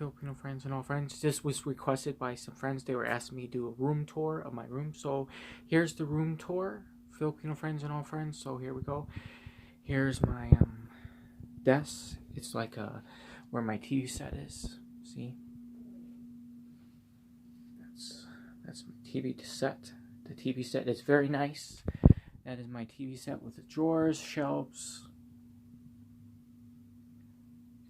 Filipino friends and all friends. This was requested by some friends. They were asking me to do a room tour of my room. So here's the room tour, Filipino friends and all friends. So here we go. Here's my desk. It's like where my TV set is. See? That's my TV set. The TV set is very nice. That is my TV set with the drawers, shelves.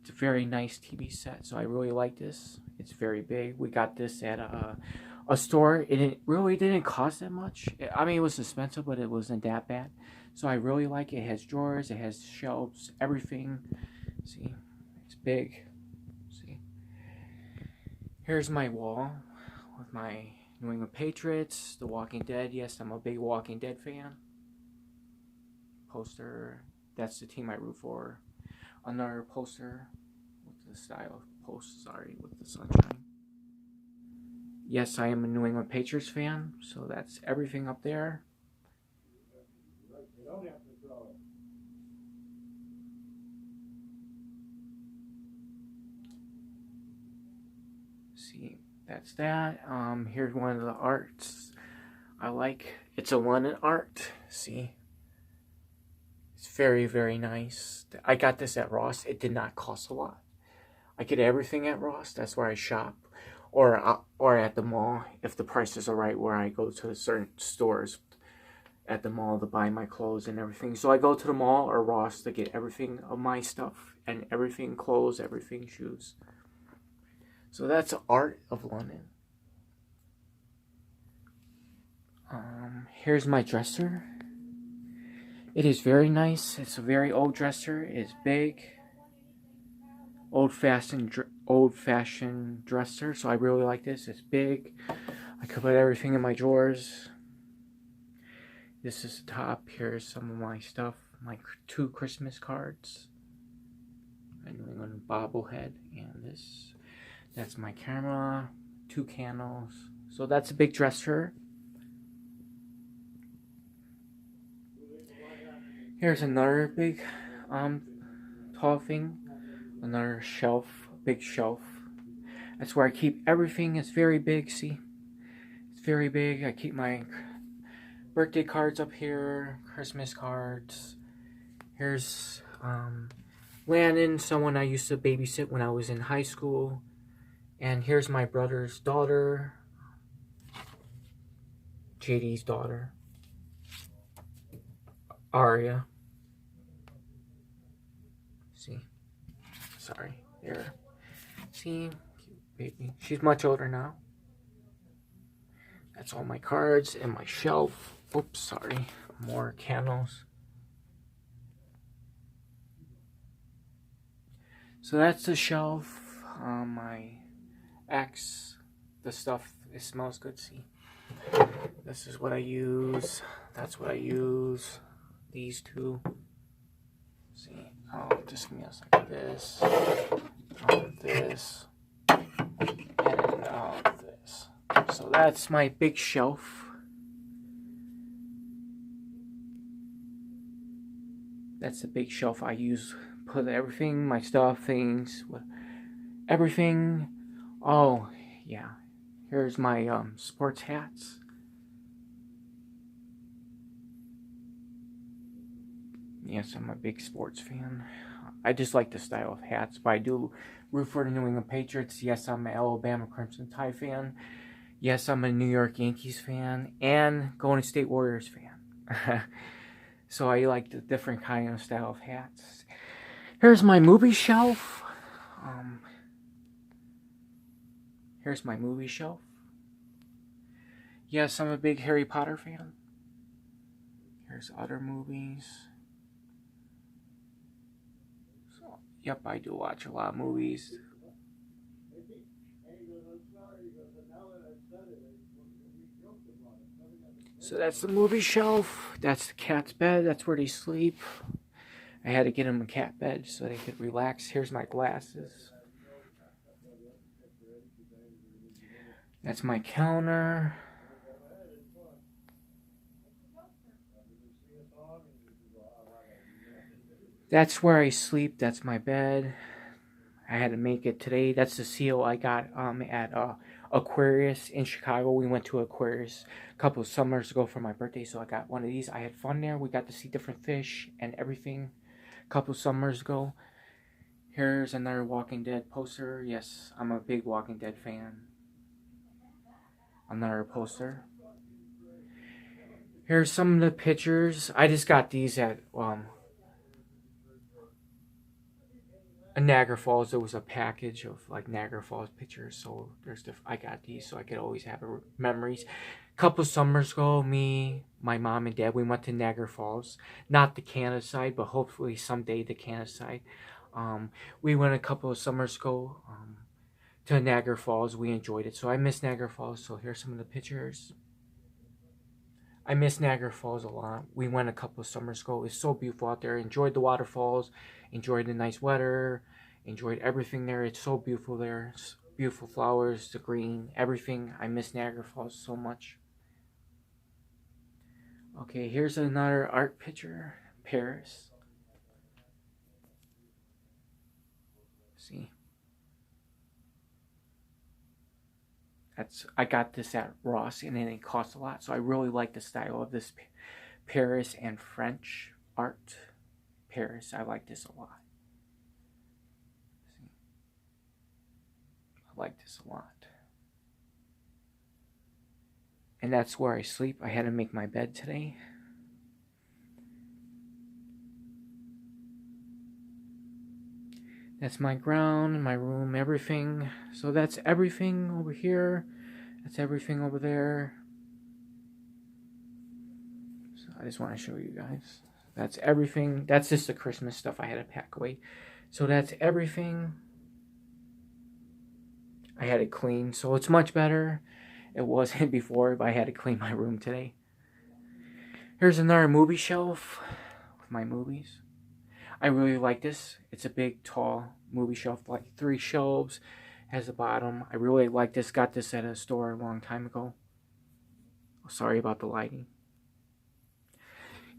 It's a very nice TV set, so I really like this. It's very big. We got this at a store. It really didn't cost that much. I mean, it was expensive, but it wasn't that bad. So I really like it. It has drawers, it has shelves, everything. See, it's big. See, here's my wall with my New England Patriots, The Walking Dead. Yes, I'm a big Walking Dead fan. Poster. That's the team I root for. Another poster with the style of post, with the sunshine. Yes, I am a New England Patriots fan, so that's everything up there. See, that's that. Here's one of the arts I like. It's a London art. See, it's very, very nice. I got this at Ross. It did not cost a lot. I get everything at Ross. That's where I shop, or at the mall if the prices are right. Where I go to certain stores at the mall to buy my clothes and everything. So I go to the mall or Ross to get everything of my stuff and everything, clothes, everything, shoes. So that's Art of London. Here's my dresser. It is very nice. It's a very old dresser. It's big. Old-fashioned dresser. So I really like this. It's big. I could put everything in my drawers. This is the top. Here's some of my stuff. My 2 Christmas cards. A New England bobblehead. And this. That's my camera. 2 candles. So that's a big dresser. Here's another big tall thing. Another shelf. Big shelf. That's where I keep everything. It's very big. See? It's very big. I keep my birthday cards up here. Christmas cards. Here's Landon, someone I used to babysit when I was in high school. And here's my brother's daughter, JD's daughter, Aria. See, sorry, there. See, cute baby. She's much older now. That's all my cards and my shelf. Oops, sorry. More candles. So that's the shelf. My X, the stuff, it smells good. See, this is what I use. That's what I use. These 2. See, just give me a second. This, this, and this. So that's my big shelf. That's the big shelf I use. Put everything, my stuff, things, everything. Oh, yeah. Here's my sports hats. Yes, I'm a big sports fan. I just like the style of hats, but I do root for the New England Patriots. Yes, I'm an Alabama Crimson Tide fan. Yes, I'm a New York Yankees fan and Golden State Warriors fan. So I like the different kind of style of hats. Here's my movie shelf. Here's my movie shelf. Yes, I'm a big Harry Potter fan. Here's other movies. So, yep, I do watch a lot of movies. So that's the movie shelf. That's the cat's bed. That's where they sleep. I had to get them a cat bed so they could relax. Here's my glasses. That's my counter. That's where I sleep. That's my bed. I I had to make it today. That's the seal I got at Aquarius in Chicago. We went to Aquarius a couple of summers ago for my birthday, so I got one of these. I had fun there. We got to see different fish and everything a couple of summers ago. Here's another Walking Dead poster. Yes, I'm a big Walking Dead fan. Another poster. Here's some of the pictures. I just got these at Niagara Falls. There was a package of like Niagara Falls pictures, so I got these so I could always have memories. A couple summers ago, me, my mom, and dad, we went to Niagara Falls. Not the Canada side, but hopefully someday the Canada side. We went a couple of summers ago to Niagara Falls. We enjoyed it, so I miss Niagara Falls. So here's some of the pictures. I miss Niagara Falls a lot. We went a couple of summers ago. It's so beautiful out there. Enjoyed the waterfalls. Enjoyed the nice weather. Enjoyed everything there. It's so beautiful there. It's beautiful flowers, the green, everything. I miss Niagara Falls so much. Okay, here's another art picture. Paris. See? I got this at Ross, and it cost a lot. So I really like the style of this Paris and French art. Paris, I like this a lot. See? I like this a lot. And that's where I sleep. I had to make my bed today. That's my ground, my room, everything. So that's everything over here. That's everything over there. So I just want to show you guys. That's everything. That's just the Christmas stuff I had to pack away. So that's everything. I had it clean, so it's much better. It wasn't before, but I had to clean my room today. Here's another movie shelf with my movies. I really like this. It's a big, tall movie shelf, like 3 shelves, has a bottom. I really like this. Got this at a store a long time ago. Sorry about the lighting.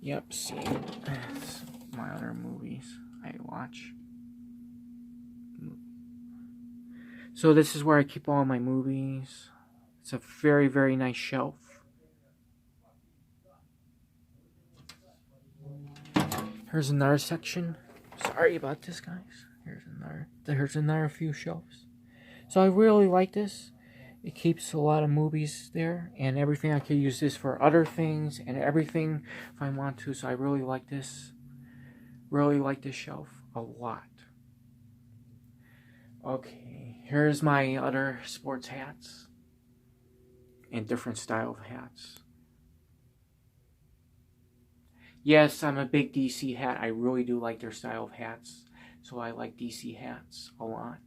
Yep, see, that's my other movies I watch. So this is where I keep all my movies. It's a very, very nice shelf. Here's another section. Sorry about this, guys. Here's another few shelves. So I really like this. It keeps a lot of movies there and everything. I could use this for other things and everything if I want to. So I really like this. Really like this shelf a lot. Okay, here's my other sports hats and different style of hats. Yes, I'm a big DC hat. I really do like their style of hats. So I like DC hats a lot.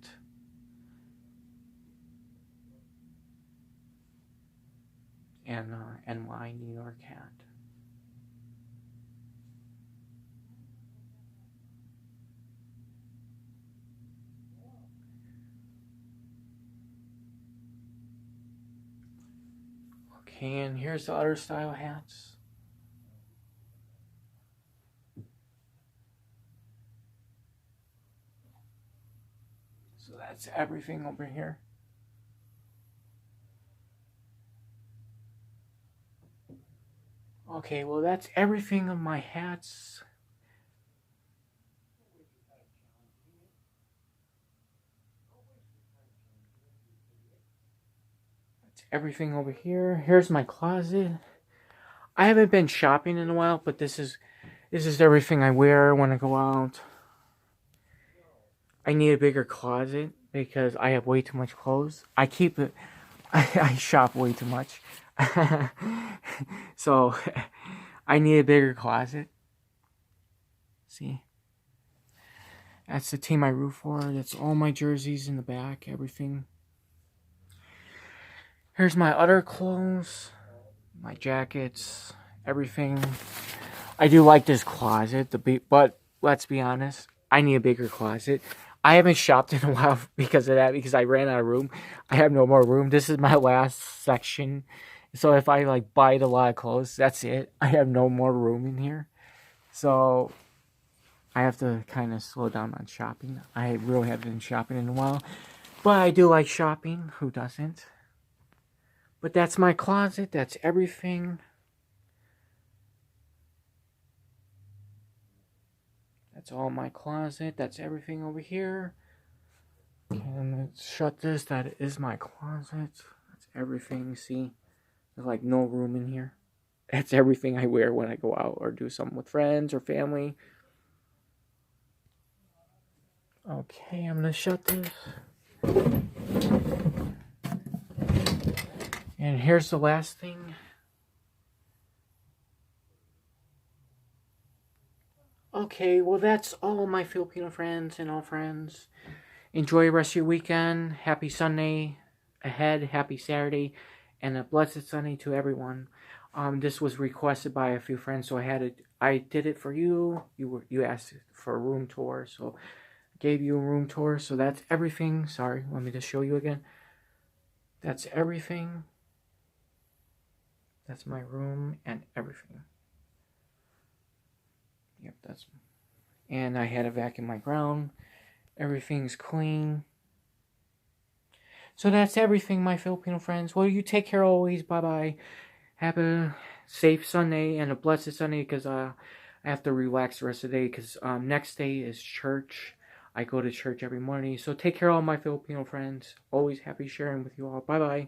And NY New York hat. Okay, and here's the other style hats. So that's everything over here. Okay, well that's everything of my hats. That's everything over here. Here's my closet. I haven't been shopping in a while, but this is everything I wear when I go out. I need a bigger closet because I have way too much clothes. I keep it. I shop way too much. So I need a bigger closet. See? That's the team I root for. That's all my jerseys in the back, everything. Here's my other clothes, my jackets, everything. I do like this closet, but let's be honest, I need a bigger closet. I haven't shopped in a while because of that, because I ran out of room. I have no more room. This is my last section. So if I buy a lot of clothes, that's it. I have no more room in here. So I have to kind of slow down on shopping. I really haven't been shopping in a while. But I do like shopping. Who doesn't? But that's my closet. That's everything. That's all my closet. That's everything over here. And let's shut this. That is my closet. That's everything. See? There's like no room in here. That's everything I wear when I go out or do something with friends or family. Okay, I'm going to shut this. And here's the last thing. Okay, well that's all my Filipino friends and all friends. Enjoy the rest of your weekend. Happy Sunday ahead. Happy Saturday. And a blessed Sunday to everyone. This was requested by a few friends, so I did it for you. You asked for a room tour, so I gave you a room tour. So that's everything. Sorry, let me just show you again. That's everything. That's my room and everything. Yep, and I had a vacuum my ground. Everything's clean. So that's everything, my Filipino friends. Well, you take care always. Bye-bye. Have a safe Sunday and a blessed Sunday, because I have to relax the rest of the day, because next day is church. I go to church every morning. So take care, all my Filipino friends. Always happy sharing with you all. Bye-bye.